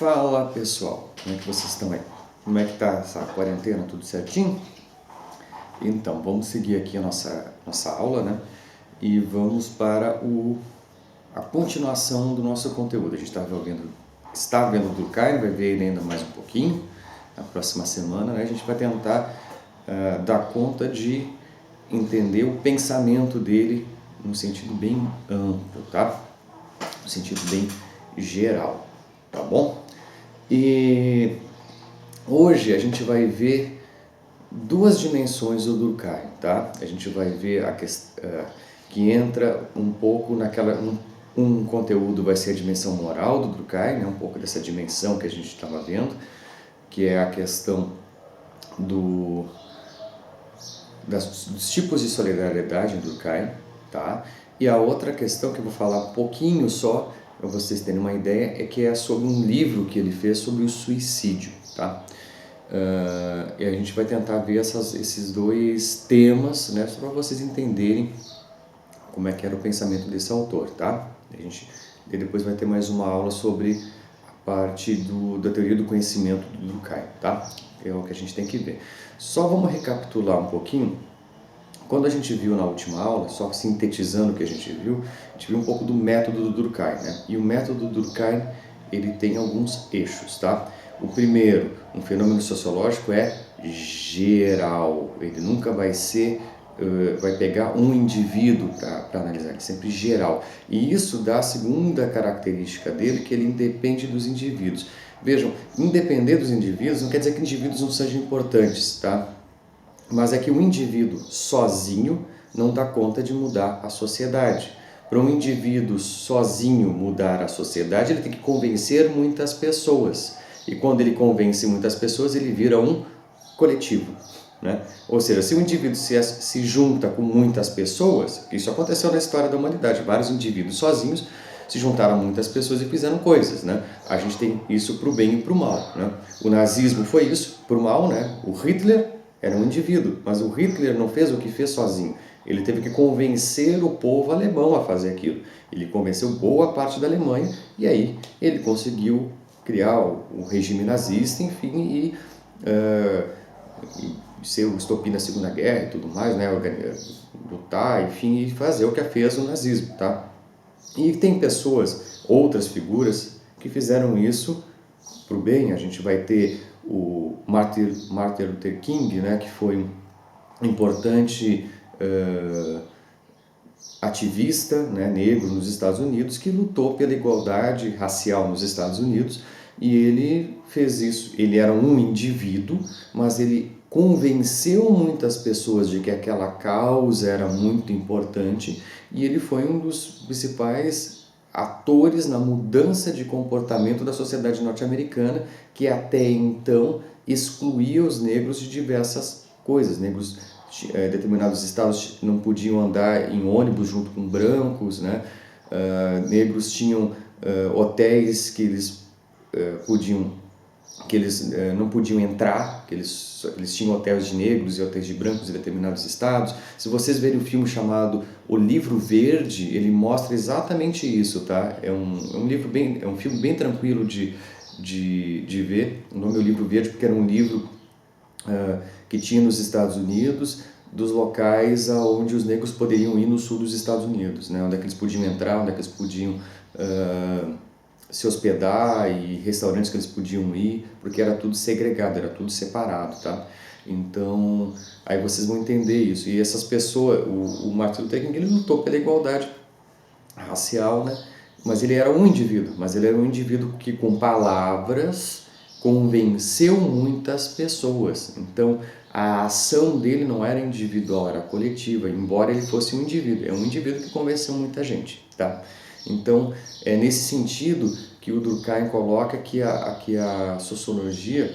Fala pessoal, como é que vocês estão aí? Como é que tá essa quarentena, tudo certinho? Então, vamos seguir aqui a nossa aula, né? E vamos para a continuação do nosso conteúdo. A gente está vendo o Durkheim, vai ver ele ainda mais um pouquinho na próxima semana, né? A gente vai tentar dar conta de entender o pensamento dele no sentido bem amplo, tá? No sentido bem geral, tá bom? E hoje a gente vai ver duas dimensões do Durkheim, tá? A gente vai ver a questão que entra um pouco naquela... Um conteúdo vai ser a dimensão moral do Durkheim, né? Um pouco dessa dimensão que a gente estava vendo, que é a questão dos tipos de solidariedade do Durkheim, tá? E a outra questão que eu vou falar um pouquinho só, para vocês terem uma ideia, é que é sobre um livro que ele fez sobre o suicídio, tá? E a gente vai tentar ver esses dois temas, né, só para vocês entenderem como é que era o pensamento desse autor, tá? Depois vai ter mais uma aula sobre a parte da teoria do conhecimento do Durkheim, tá? É o que a gente tem que ver. Só vamos recapitular um pouquinho. Quando a gente viu na última aula, só sintetizando o que a gente viu um pouco do método do Durkheim, né? E o método do Durkheim, ele tem alguns eixos, tá? O primeiro, um fenômeno sociológico é geral, ele nunca vai pegar um indivíduo para analisar, ele é sempre geral. E isso dá a segunda característica dele, que ele independe dos indivíduos. Vejam, independer dos indivíduos não quer dizer que indivíduos não sejam importantes, tá? Mas é que o indivíduo sozinho não dá conta de mudar a sociedade. Para um indivíduo sozinho mudar a sociedade, ele tem que convencer muitas pessoas. E quando ele convence muitas pessoas, ele vira um coletivo, né? Ou seja, se o indivíduo se junta com muitas pessoas, isso aconteceu na história da humanidade, vários indivíduos sozinhos se juntaram a muitas pessoas e fizeram coisas, né? A gente tem isso para o bem e para o mal, né? O nazismo foi isso, para o mal, né? O Hitler era um indivíduo, mas o Hitler não fez o que fez sozinho. Ele teve que convencer o povo alemão a fazer aquilo. Ele convenceu boa parte da Alemanha e aí ele conseguiu criar o regime nazista, enfim, e ser o estopim da Segunda Guerra e tudo mais, né? Lutar, enfim, e fazer o que fez o nazismo, tá? E tem pessoas, outras figuras, que fizeram isso para o bem. A gente vai ter o Martin Luther King, né, que foi um importante ativista, né, negro nos Estados Unidos, que lutou pela igualdade racial nos Estados Unidos, e ele fez isso. Ele era um indivíduo, mas ele convenceu muitas pessoas de que aquela causa era muito importante, e ele foi um dos principais atores na mudança de comportamento da sociedade norte-americana, que até então excluía os negros de diversas coisas. Negros, determinados estados não podiam andar em ônibus junto com brancos, né? Negros tinham hotéis que eles não podiam entrar, que eles tinham hotéis de negros e hotéis de brancos em determinados estados. Se vocês verem o filme chamado O Livro Verde, ele mostra exatamente isso, tá? É um filme bem tranquilo de ver. O nome é O Livro Verde porque era um livro que tinha nos Estados Unidos, dos locais onde os negros poderiam ir no sul dos Estados Unidos, né? Onde é que eles podiam entrar, onde é que eles podiam se hospedar, e restaurantes que eles podiam ir, porque era tudo segregado, era tudo separado, tá? Então, aí vocês vão entender isso. E essas pessoas, o Martin Luther King, ele lutou pela igualdade racial, né? Mas ele era um indivíduo que com palavras convenceu muitas pessoas. Então, a ação dele não era individual, era coletiva, embora ele fosse um indivíduo. É um indivíduo que convenceu muita gente, tá? Então, é nesse sentido que o Durkheim coloca que a sociologia,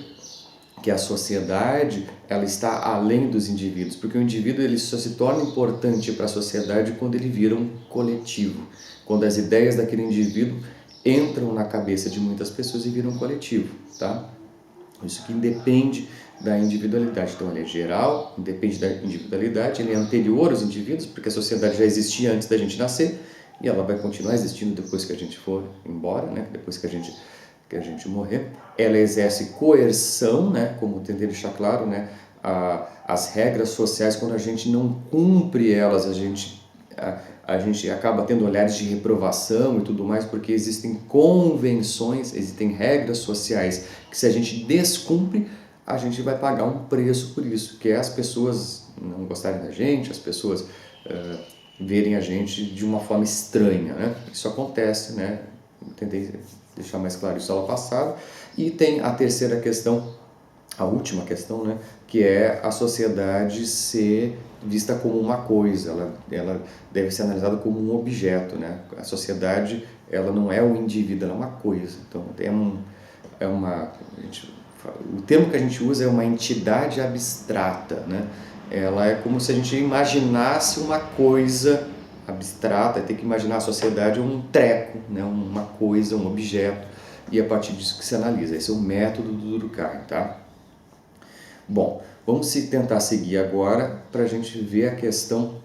que a sociedade, ela está além dos indivíduos, porque o indivíduo ele só se torna importante para a sociedade quando ele vira um coletivo, quando as ideias daquele indivíduo entram na cabeça de muitas pessoas e viram um coletivo, tá? Isso que independe da individualidade. Então, ele é geral, independe da individualidade, ele é anterior aos indivíduos, porque a sociedade já existia antes da gente nascer, e ela vai continuar existindo depois que a gente for embora, né? Depois que a gente que a gente morrer. Ela exerce coerção, né, como tentei deixar claro, né, as regras sociais, quando a gente não cumpre elas, a gente acaba tendo olhares de reprovação e tudo mais, porque existem convenções, existem regras sociais que, se a gente descumpre, a gente vai pagar um preço por isso, que é as pessoas não gostarem da gente, as pessoas verem a gente de uma forma estranha, né? Isso acontece, né? Tentei deixar mais claro isso aula passada. E tem a terceira questão, a última questão, né? Que é a sociedade ser vista como uma coisa, ela deve ser analisada como um objeto, né? A sociedade, ela não é um indivíduo, ela é uma coisa. Então, o termo que a gente usa é uma entidade abstrata, né? Ela é como se a gente imaginasse uma coisa abstrata, tem que imaginar a sociedade um treco, né? Uma coisa, um objeto, e a partir disso que se analisa. Esse é o método do Durkheim, tá? Bom, vamos tentar seguir agora para a gente ver a questão,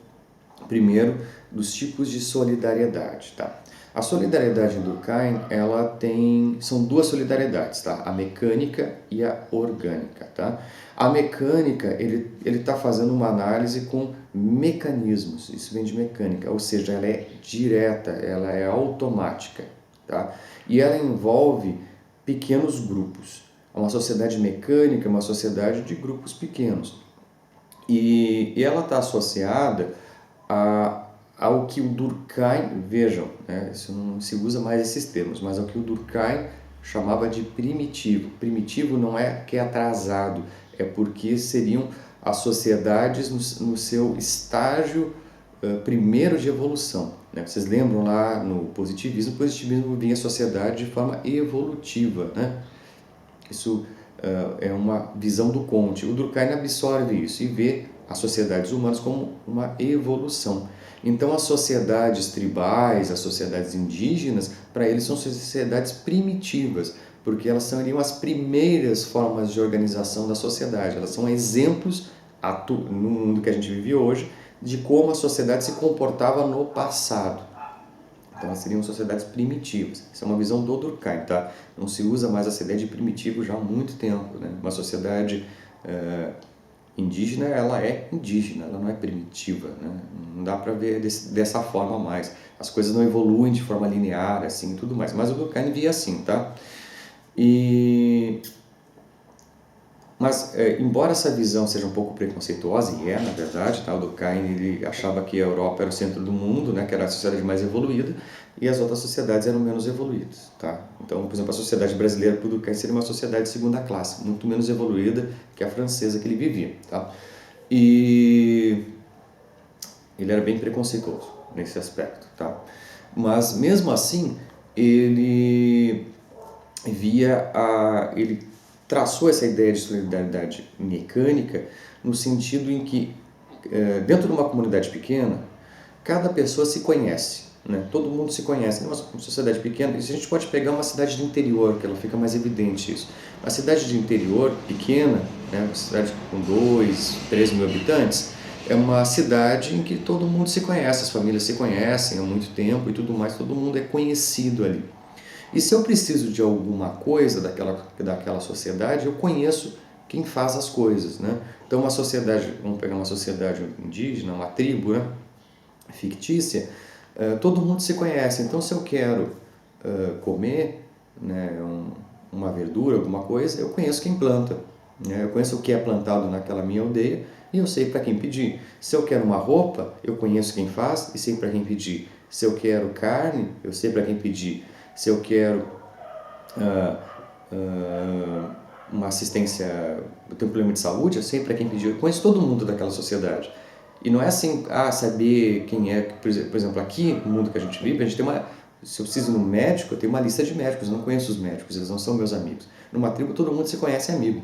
primeiro, dos tipos de solidariedade, tá? A solidariedade em Durkheim, são duas solidariedades, tá? A mecânica e a orgânica, tá? A mecânica, ele está fazendo uma análise com mecanismos, isso vem de mecânica, ou seja, ela é direta, ela é automática, tá? E ela envolve pequenos grupos. Uma sociedade mecânica é uma sociedade de grupos pequenos. E ela está associada ao que o Durkheim, vejam, né, isso não se usa mais esses termos, mas ao que o Durkheim chamava de primitivo. Primitivo não é que é atrasado, é porque seriam as sociedades no seu estágio primeiro de evolução, né? Vocês lembram lá no positivismo, o positivismo vinha a sociedade de forma evolutiva, né? Isso é uma visão do Comte. O Durkheim absorve isso e vê as sociedades humanas como uma evolução. Então, as sociedades tribais, as sociedades indígenas, para eles são sociedades primitivas, porque elas seriam as primeiras formas de organização da sociedade. Elas são exemplos, no mundo que a gente vive hoje, de como a sociedade se comportava no passado. Então, elas seriam sociedades primitivas. Isso é uma visão do Durkheim, tá? Não se usa mais essa ideia de primitivo já há muito tempo, né? Uma sociedade indígena, ela é indígena, ela não é primitiva, né? Não dá para ver dessa forma mais. As coisas não evoluem de forma linear, assim, e tudo mais. Mas o Durkheim via assim, tá? Mas, embora essa visão seja um pouco preconceituosa, e na verdade, tá? O Durkheim, ele achava que a Europa era o centro do mundo, né? Que era a sociedade mais evoluída, e as outras sociedades eram menos evoluídas, tá? Então, por exemplo, a sociedade brasileira, para o Durkheim, seria uma sociedade de segunda classe, muito menos evoluída que a francesa que ele vivia, tá? E ele era bem preconceituoso nesse aspecto, tá? Mas, mesmo assim, ele traçou essa ideia de solidariedade mecânica no sentido em que, dentro de uma comunidade pequena, cada pessoa se conhece, né? Todo mundo se conhece. É uma sociedade pequena, e a gente pode pegar uma cidade de interior, que ela fica mais evidente isso. A cidade de interior pequena, né? Uma cidade com 2, 3 mil habitantes, é uma cidade em que todo mundo se conhece, as famílias se conhecem há muito tempo e tudo mais, todo mundo é conhecido ali. E se eu preciso de alguma coisa daquela sociedade, eu conheço quem faz as coisas, né? Então, uma sociedade, vamos pegar uma sociedade indígena, uma tribo, né, fictícia, todo mundo se conhece. Então, se eu quero comer, né, uma verdura, alguma coisa, eu conheço quem planta, né? Eu conheço o que é plantado naquela minha aldeia e eu sei para quem pedir. Se eu quero uma roupa, eu conheço quem faz e sei para quem pedir. Se eu quero carne, eu sei para quem pedir. Se eu quero uma assistência, eu tenho um problema de saúde, eu sei para quem pedir. Eu conheço todo mundo daquela sociedade. E não é assim, saber quem é, por exemplo, aqui no mundo que a gente vive, a gente tem se eu preciso de um médico, eu tenho uma lista de médicos, eu não conheço os médicos, eles não são meus amigos. Numa tribo todo mundo se conhece, é amigo,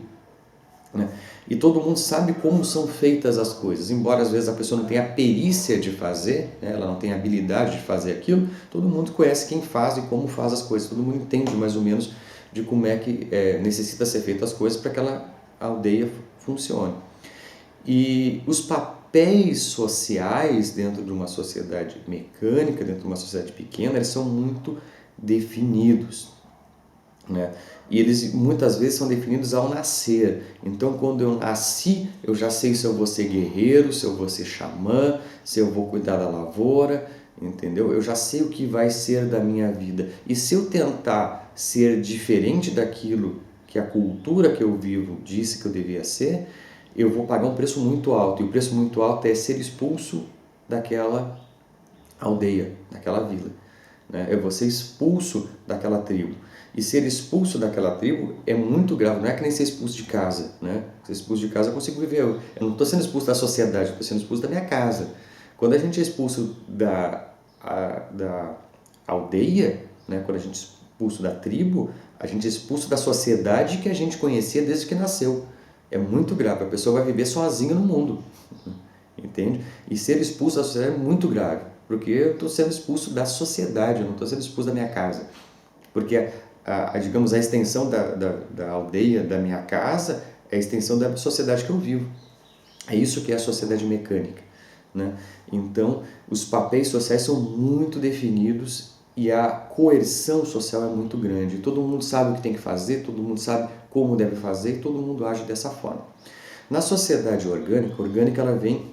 né? E todo mundo sabe como são feitas as coisas, embora às vezes a pessoa não tenha a perícia de fazer, né? Ela não tenha a habilidade de fazer aquilo, todo mundo conhece quem faz e como faz as coisas, todo mundo entende mais ou menos de como é que necessita ser feitas as coisas para que aquela aldeia funcione. E os papéis sociais dentro de uma sociedade mecânica, dentro de uma sociedade pequena, eles são muito definidos. né? E eles muitas vezes são definidos ao nascer. Então, quando eu nasci, eu já sei se eu vou ser guerreiro, se eu vou ser xamã, se eu vou cuidar da lavoura, entendeu? Eu já sei o que vai ser da minha vida. E se eu tentar ser diferente daquilo que a cultura que eu vivo disse que eu devia ser, eu vou pagar um preço muito alto. E o preço muito alto é ser expulso daquela aldeia, daquela vila, né? Eu vou ser expulso daquela tribo. E ser expulso daquela tribo é muito grave, não é que nem ser expulso de casa, né? Ser expulso de casa eu consigo viver, eu não estou sendo expulso da sociedade, eu estou sendo expulso da minha casa. Quando a gente é expulso da aldeia, né? Quando a gente é expulso da tribo, a gente é expulso da sociedade que a gente conhecia desde que nasceu. É muito grave, a pessoa vai viver sozinha no mundo, entende? E ser expulso da sociedade é muito grave, porque eu estou sendo expulso da sociedade, eu não estou sendo expulso da minha casa. Porque, digamos, a extensão da aldeia, da minha casa, é a extensão da sociedade que eu vivo. É isso que é a sociedade mecânica, né? Então, os papéis sociais são muito definidos e a coerção social é muito grande. Todo mundo sabe o que tem que fazer, todo mundo sabe como deve fazer e todo mundo age dessa forma. Na sociedade orgânica ela vem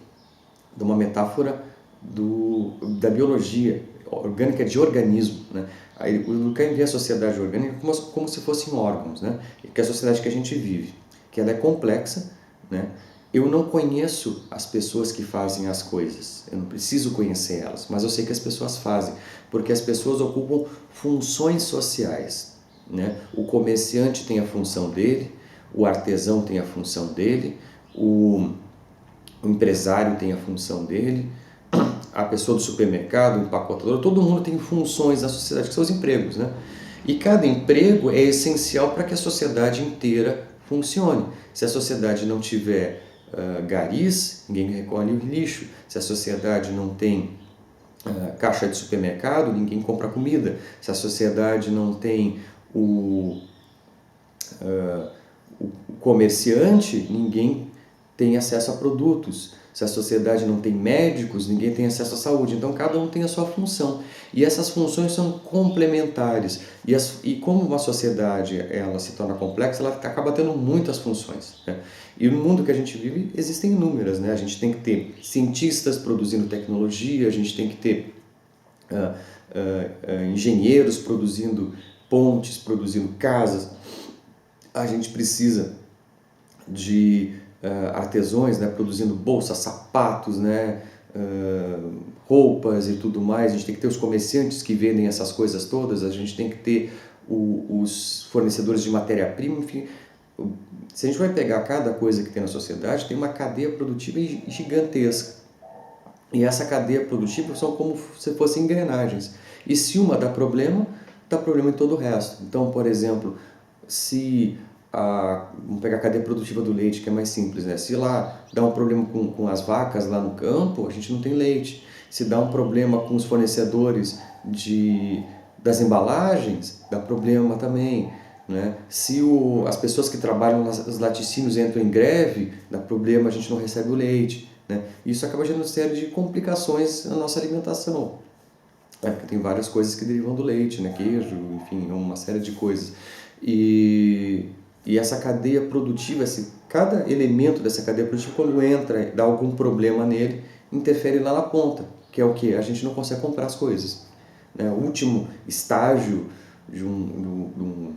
de uma metáfora da biologia orgânica de organismo, né? Aí o Durkheim vê a sociedade orgânica como se fossem órgãos, né? Que é a sociedade que a gente vive, que ela é complexa, né? Eu não conheço as pessoas que fazem as coisas, eu não preciso conhecer elas, mas eu sei que as pessoas fazem, porque as pessoas ocupam funções sociais, né? O comerciante tem a função dele, o artesão tem a função dele, o empresário tem a função dele, a pessoa do supermercado, o empacotador, todo mundo tem funções na sociedade, que são os empregos, né? E cada emprego é essencial para que a sociedade inteira funcione. Se a sociedade não tiver garis, ninguém recolhe o lixo. Se a sociedade não tem caixa de supermercado, ninguém compra comida. Se a sociedade não tem o comerciante, ninguém tem acesso a produtos. Se a sociedade não tem médicos, ninguém tem acesso à saúde. Então, cada um tem a sua função. E essas funções são complementares. E como uma sociedade ela se torna complexa, ela acaba tendo muitas funções, né? E no mundo que a gente vive, existem inúmeras, né? A gente tem que ter cientistas produzindo tecnologia, a gente tem que ter engenheiros produzindo pontes, produzindo casas. A gente precisa de artesãos, né, produzindo bolsas, sapatos, né, roupas e tudo mais. A gente tem que ter os comerciantes que vendem essas coisas todas, a gente tem que ter os fornecedores de matéria-prima, enfim. Se a gente vai pegar cada coisa que tem na sociedade, tem uma cadeia produtiva gigantesca. E essa cadeia produtiva são como se fossem engrenagens. E se uma dá problema em todo o resto. Então, por exemplo, se vamos pegar a cadeia produtiva do leite, que é mais simples, né? Se lá dá um problema com as vacas lá no campo, a gente não tem leite. Se dá um problema com os fornecedores das embalagens, dá problema também, né? Se as pessoas que trabalham nos laticínios entram em greve, dá problema, a gente não recebe o leite, né? Isso acaba gerando uma série de complicações na nossa alimentação. Porque tem várias coisas que derivam do leite, né? Queijo, enfim, uma série de coisas. E essa cadeia produtiva, cada elemento dessa cadeia produtiva, quando entra, dá algum problema nele, interfere lá na ponta, que é o que? A gente não consegue comprar as coisas, né? O último estágio de um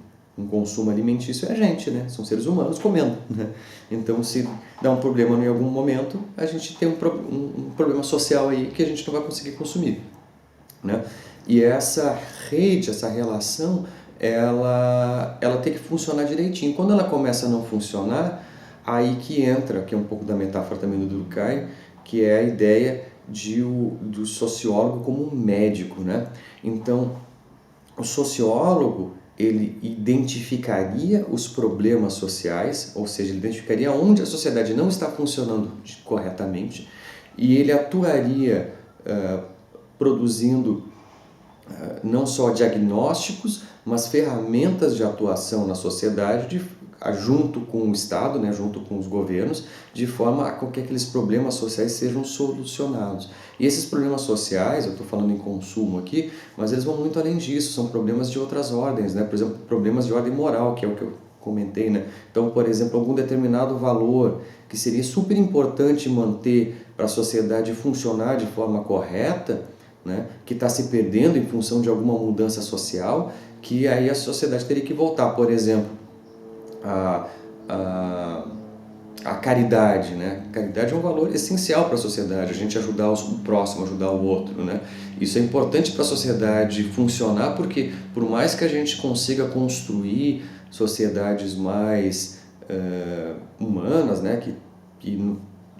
consumo alimentício é a gente, né? São seres humanos comendo, né? Então, se dá um problema em algum momento, a gente tem um problema social aí que a gente não vai conseguir consumir, né? E essa rede, essa relação, ela tem que funcionar direitinho. Quando ela começa a não funcionar, aí que entra, que é um pouco da metáfora também do Durkheim, que é a ideia do sociólogo como um médico, né? Então, o sociólogo, ele identificaria os problemas sociais, ou seja, ele identificaria onde a sociedade não está funcionando corretamente, e ele atuaria produzindo não só diagnósticos, mas ferramentas de atuação na sociedade junto com o Estado, né, junto com os governos, de forma a que aqueles problemas sociais sejam solucionados. E esses problemas sociais, eu estou falando em consumo aqui, mas eles vão muito além disso, são problemas de outras ordens, né? Por exemplo, problemas de ordem moral, que é o que eu comentei, né? Então, por exemplo, algum determinado valor que seria super importante manter para a sociedade funcionar de forma correta, né? Que está se perdendo em função de alguma mudança social, que aí a sociedade teria que voltar. Por exemplo, a, a, a caridade, né? A caridade é um valor essencial para a sociedade, a gente ajudar o próximo, ajudar o outro, né? Isso é importante para a sociedade funcionar, porque por mais que a gente consiga construir sociedades mais humanas, né? Que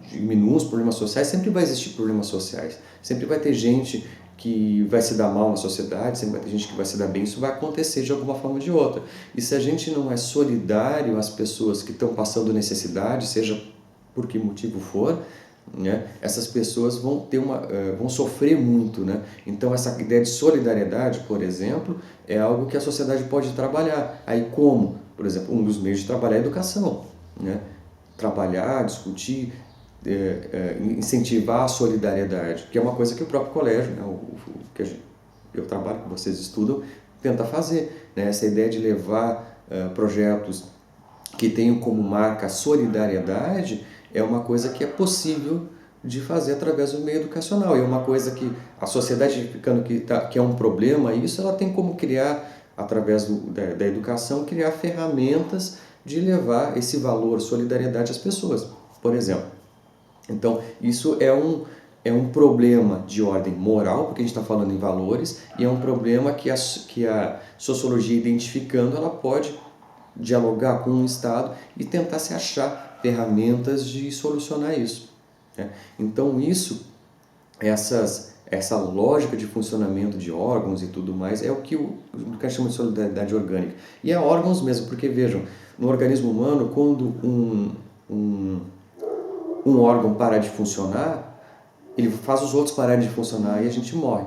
diminuam os problemas sociais, sempre vai existir problemas sociais, sempre vai ter gente que vai se dar mal na sociedade, sempre vai ter gente que vai se dar bem, isso vai acontecer de alguma forma ou de outra. E se a gente não é solidário às pessoas que estão passando necessidade, seja por que motivo for, né, essas pessoas vão sofrer muito, né? Então essa ideia de solidariedade, por exemplo, é algo que a sociedade pode trabalhar. Aí como? Por exemplo, um dos meios de trabalhar é a educação, né? Trabalhar, discutir, incentivar a solidariedade, que é uma coisa que o próprio colégio, né, que eu trabalho, que vocês estudam, tenta fazer, né? Essa ideia de levar projetos que tenham como marca a solidariedade é uma coisa que é possível de fazer através do meio educacional. É uma coisa que a sociedade ficando que é um problema, isso ela tem como criar, através da educação, criar ferramentas de levar esse valor, solidariedade às pessoas, por exemplo. Então, isso é um problema de ordem moral, porque a gente está falando em valores, e é um problema que a sociologia, identificando, ela pode dialogar com o Estado e tentar se achar ferramentas de solucionar isso, né? Então, essa lógica de funcionamento de órgãos e tudo mais é o que o que a gente chama de solidariedade orgânica. E é órgãos mesmo, porque vejam, no organismo humano, quando um órgão parar de funcionar, ele faz os outros pararem de funcionar e a gente morre,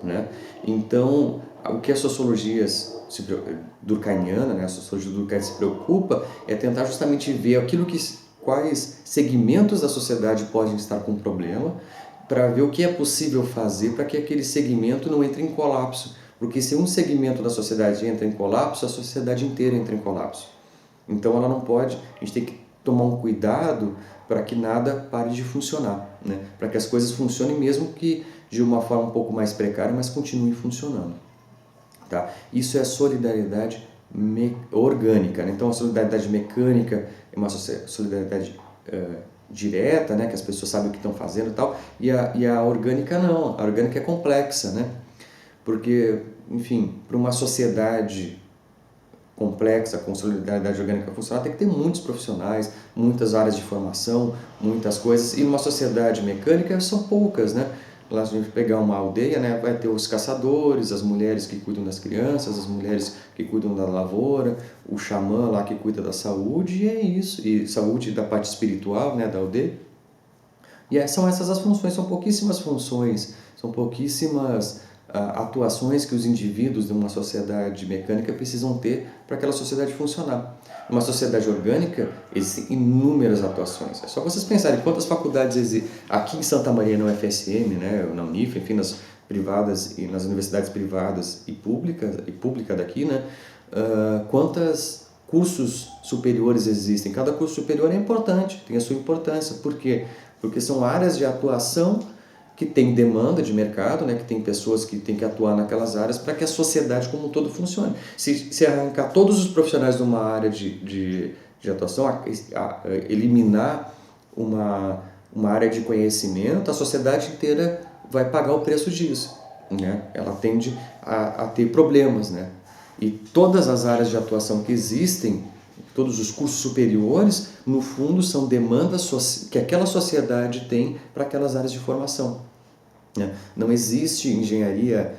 né? Então, o que a sociologia durkheimiana, né, a sociologia Durkheim se preocupa é tentar justamente ver quais segmentos da sociedade podem estar com problema, para ver o que é possível fazer para que aquele segmento não entre em colapso. Porque se um segmento da sociedade entra em colapso, a sociedade inteira entra em colapso. Então ela não pode, a gente tem que tomar um cuidado para que nada pare de funcionar, né? Para que as coisas funcionem mesmo que de uma forma um pouco mais precária, mas continuem funcionando. Tá? Isso é solidariedade orgânica, né? Então a solidariedade mecânica é uma solidariedade direta, né? Que as pessoas sabem o que estão fazendo e tal, e a orgânica não, a orgânica é complexa, né? Porque, enfim, para uma sociedade complexa, com solidariedade orgânica funcionar, tem que ter muitos profissionais, muitas áreas de formação, muitas coisas, e numa sociedade mecânica são poucas, né? Lá se a gente pegar uma aldeia, né, vai ter os caçadores, as mulheres que cuidam das crianças, as mulheres que cuidam da lavoura, o xamã lá que cuida da saúde, e é isso, e saúde da parte espiritual, né, da aldeia. E são essas as funções, são pouquíssimas funções, são pouquíssimas atuações que os indivíduos de uma sociedade mecânica precisam ter para aquela sociedade funcionar. Numa sociedade orgânica, existem inúmeras atuações. É só vocês pensarem quantas faculdades existem. Aqui em Santa Maria, no UFSM, né, na Unif, enfim, nas privadas e nas universidades privadas e pública daqui, né, quantos cursos superiores existem. Cada curso superior é importante, tem a sua importância. Por quê? Porque são áreas de atuação que tem demanda de mercado, né, que tem pessoas que têm que atuar naquelas áreas para que a sociedade como um todo funcione. Se arrancar todos os profissionais de uma área de atuação, eliminar uma área de conhecimento, a sociedade inteira vai pagar o preço disso, né? Ela tende a ter problemas, né? E todas as áreas de atuação que existem, todos os cursos superiores, no fundo, são demandas que aquela sociedade tem para aquelas áreas de formação, né? Não existe engenharia,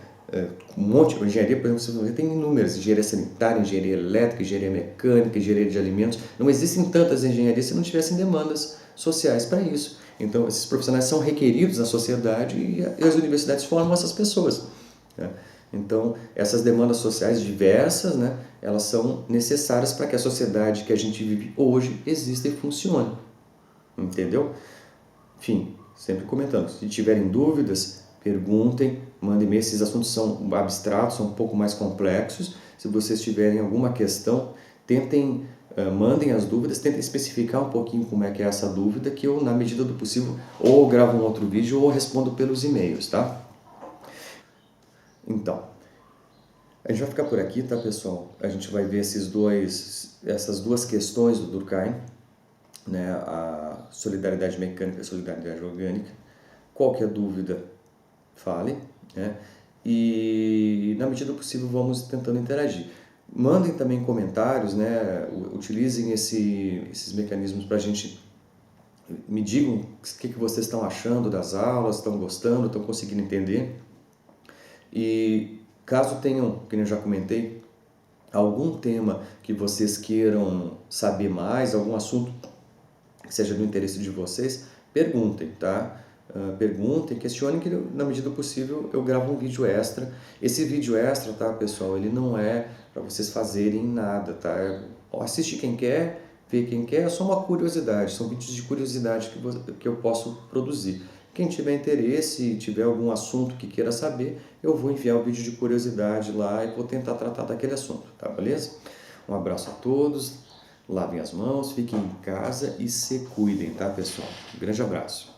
engenharia, por exemplo, você tem inúmeras, engenharia sanitária, engenharia elétrica, engenharia mecânica, engenharia de alimentos. Não existem tantas engenharias se não tivessem demandas sociais para isso. Então, esses profissionais são requeridos na sociedade e as universidades formam essas pessoas, né? Então, essas demandas sociais diversas, né, elas são necessárias para que a sociedade que a gente vive hoje exista e funcione. Entendeu? Enfim, sempre comentando. Se tiverem dúvidas, perguntem, mandem e-mail. Esses assuntos são abstratos, são um pouco mais complexos. Se vocês tiverem alguma questão, tentem, mandem as dúvidas, tentem especificar um pouquinho como é que é essa dúvida, que eu, na medida do possível, ou gravo um outro vídeo ou respondo pelos e-mails, tá? Então, a gente vai ficar por aqui, tá, pessoal? A gente vai ver essas duas questões do Durkheim, né? A solidariedade mecânica e a solidariedade orgânica. Qualquer dúvida, fale, né? E, na medida do possível, vamos tentando interagir. Mandem também comentários, né? Utilizem esses mecanismos para a gente. Me digam o que vocês estão achando das aulas, estão gostando, estão conseguindo entender. E caso tenham, como eu já comentei, algum tema que vocês queiram saber mais, algum assunto que seja do interesse de vocês, perguntem, tá? Perguntem, questionem, que na medida do possível eu gravo um vídeo extra. Esse vídeo extra, tá, pessoal, ele não é para vocês fazerem nada, tá? Assiste quem quer, vê quem quer, é só uma curiosidade, são vídeos de curiosidade que eu posso produzir. Quem tiver interesse e tiver algum assunto que queira saber, eu vou enviar o vídeo de curiosidade lá e vou tentar tratar daquele assunto, tá, beleza? Um abraço a todos, lavem as mãos, fiquem em casa e se cuidem, tá, pessoal? Um grande abraço.